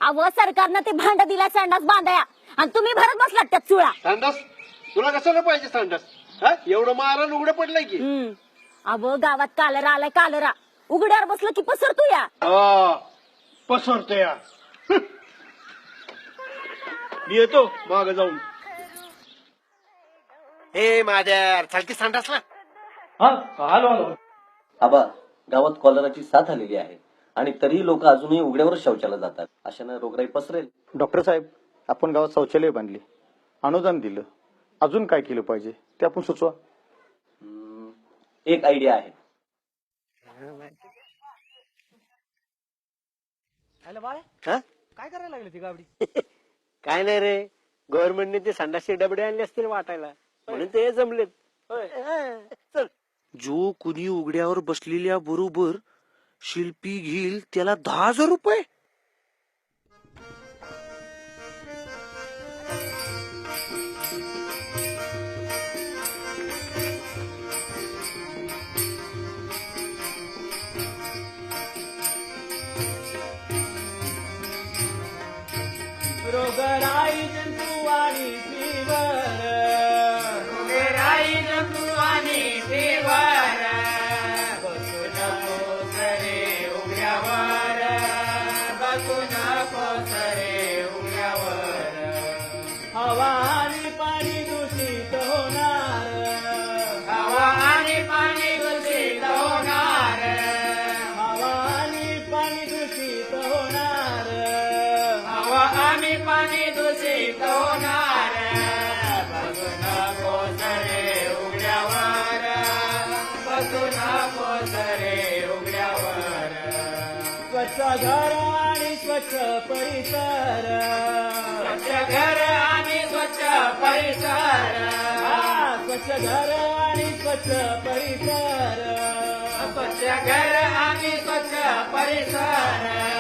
अव सरकारनं ते भांड दिला संडास बांधाया आणि तुम्ही भरत बसलात त्यात चुळा. संडास तुला कशाला पाहिजे संडास? एवढं मारण उघडं पडलंय की. अव गावात कालरा आलाय कालरा. उघड्यावर बसलं की पसरतो या. पसरतो या. मी येतो माग जाऊन. हे माझ्या चालती संडासला. Hello hello. आबा, गावात कॉलराची साथ आलेली आहे आणि तरीही लोक अजूनही उघड्यावर शौचाला जातात. अशानं रोगराई पसरेल. डॉक्टर साहेब, आपण गावात शौचालय बांधली, अनुदान दिलं, अजून काय केलं पाहिजे ते आपण सुचवा. एक आयडिया आहे. काय करायला लागली ती गावडी? काय नाही रे, गव्हर्नमेंटने ते संडासचे डबडे आणले असतील वाटायला, म्हणून ते जमलेत. चल. जो कुणी उघड्यावर बसलेल्या बरोबर शिल्पी घेईल त्याला 10,000 रुपये. रोगराई जंतू आणि फिवर, रोगराई जंतू आणि फिवर, बसू नको सरे उघड्यावर, बसू नको सरे उघड्यावर. हवा आणि पाणी दूषित होणार, हवा आणि पाणी दूषित होणार, हवा आणि पाणी दूषित होणार, हवा आणि पाणी दूषित होणार. बसू नको सरे उघड्यावर, बसू नको सरे उघड्यावर. स्वच्छ घर आणि स्वच्छ परिसर, स्वच्छ घर आणि स्वच्छ परिसर, स्वच्छ घर आणि स्वच्छ परिसर, स्वच्छ घर आणि स्वच्छ परिसर.